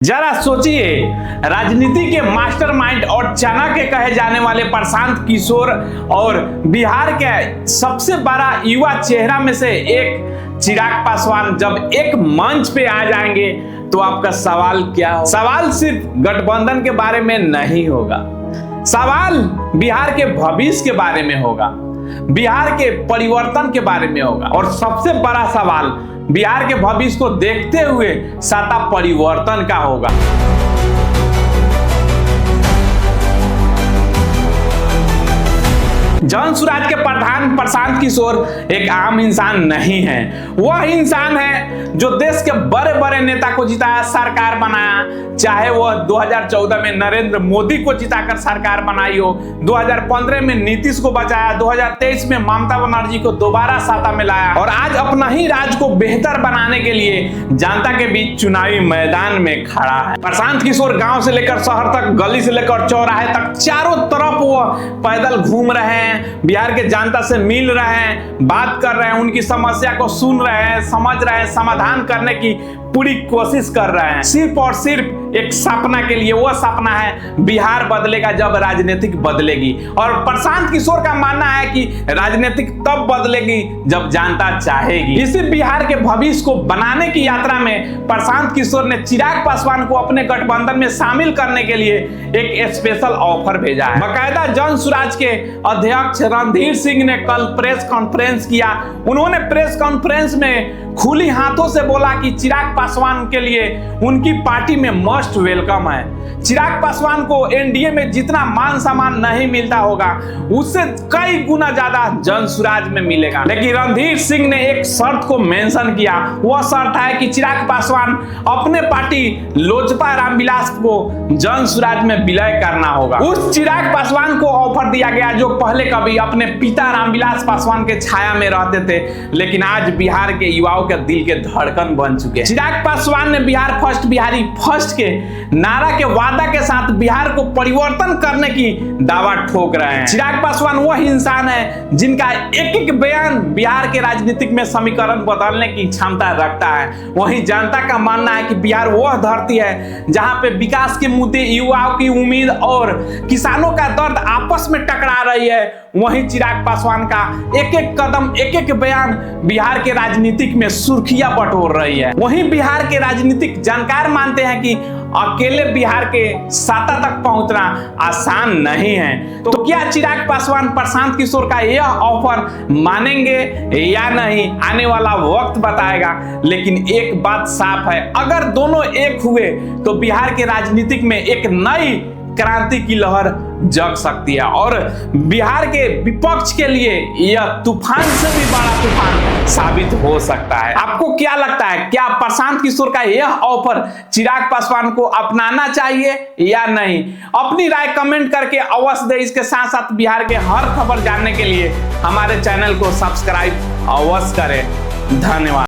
जरा सोचिए, राजनीति के मास्टरमाइंड और चाणक्य कहे जाने वाले प्रशांत किशोर और बिहार के सबसे बड़ा युवा चेहरा में से एक चिराग पासवान जब एक मंच पे आ जाएंगे तो आपका सवाल क्या हो? सवाल सिर्फ गठबंधन के बारे में नहीं होगा, सवाल बिहार के भविष्य के बारे में होगा, बिहार के परिवर्तन के बारे में होगा और सबसे बड़ा सवाल बिहार के भविष्य को देखते हुए सत्ता परिवर्तन का होगा। जन सुराज के प्रधान प्रशांत किशोर एक आम इंसान नहीं है, वह इंसान है जो देश के बड़े बड़े नेता को जिताया, सरकार बनाया, चाहे वह 2014 में नरेंद्र मोदी को जिताकर सरकार बनाई हो, 2015 में नीतीश को बचाया, 2023 में ममता बनर्जी को दोबारा सत्ता में लाया और आज अपना ही राज्य को बेहतर बनाने के लिए जनता के बीच चुनावी मैदान में खड़ा है। प्रशांत किशोर गांव से लेकर शहर तक, गली से लेकर चौराहे तक, चारों तरफ वह पैदल घूम रहे हैं, बिहार के जनता से मिल रहे हैं, बात कर रहे हैं, उनकी समस्या को सुन रहे हैं, समझ रहे हैं, समाधान करने की पूरी कोशिश कर रहे हैं, सिर्फ और सिर्फ एक सपना के लिए। वो सपना है बिहार बदलेगा जब राजनीतिक बदलेगी और प्रशांत किशोर का मानना है कि राजनीतिक तब बदलेगी जब जनता चाहेगी। इसी बिहार के भविष्य को बनाने की यात्रा में प्रशांत किशोर ने चिराग पासवान को अपने गठबंधन में शामिल करने के लिए एक स्पेशल ऑफर भेजा है। बाकायदा जन सुराज के अध्यक्ष रणधीर सिंह ने कल प्रेस कॉन्फ्रेंस किया। उन्होंने प्रेस कॉन्फ्रेंस में खुली हाथों से बोला कि चिराग पासवान के लिए उनकी पार्टी में मस्ट वेलकम है। चिराग पासवान को एनडीए में जितना मान सम्मान नहीं मिलता होगा उससे कई गुना ज्यादा जन सुराज में मिलेगा। लेकिन रणधीर सिंह ने एक शर्त को मेंशन किया, वह शर्त है कि चिराग पासवान अपने पार्टी लोजपा रामविलास को जन सुराज में विलय करना होगा। उस चिराग पासवान को ऑफर दिया गया जो पहले कभी अपने पिता रामविलास पासवान के छाया में रहते थे, लेकिन आज बिहार के युवाओं के दिल के धड़कन बन चुके हैं। चिराग पासवान ने बिहार फर्स्ट, बिहारी फर्स्ट के नारा के वादा के साथ बिहार को परिवर्तन करने की दावा ठोक रहे हैं। चिराग पासवान वह इंसान है जिनका एक एक बयान बिहार के राजनीतिक में समीकरण बदलने की क्षमता रखता है। वहीं जनता का मानना है कि बिहार वह धरती है जहां पे विकास के मुद्दे, युवाओं की उम्मीद और किसानों का दर्द आपस में टकरा रही है। वहीं चिराग पासवान का एक एक कदम, एक एक बयान बिहार के राजनीतिक में सुर्खियां बटोर रही है। वहीं बिहार के राजनीतिक जानकार मानते हैं कि अकेले बिहार के सत्ता तक पहुंचना आसान नहीं है। तो क्या चिराग पासवान प्रशांत किशोर का यह ऑफर मानेंगे या नहीं, आने वाला वक्त बताएगा। लेकिन एक बात साफ है, अगर दोनों एक हुए तो बिहार के राजनीतिक में एक नई क्रांति की लहर जग सकती है और बिहार के विपक्ष के लिए यह तूफान से भी बड़ा तूफान साबित हो सकता है। आपको क्या लगता है, क्या प्रशांत किशोर का यह ऑफर चिराग पासवान को अपनाना चाहिए या नहीं? अपनी राय कमेंट करके अवश्य दें। इसके साथ साथ बिहार के हर खबर जानने के लिए हमारे चैनल को सब्सक्राइब अवश्य करें। धन्यवाद।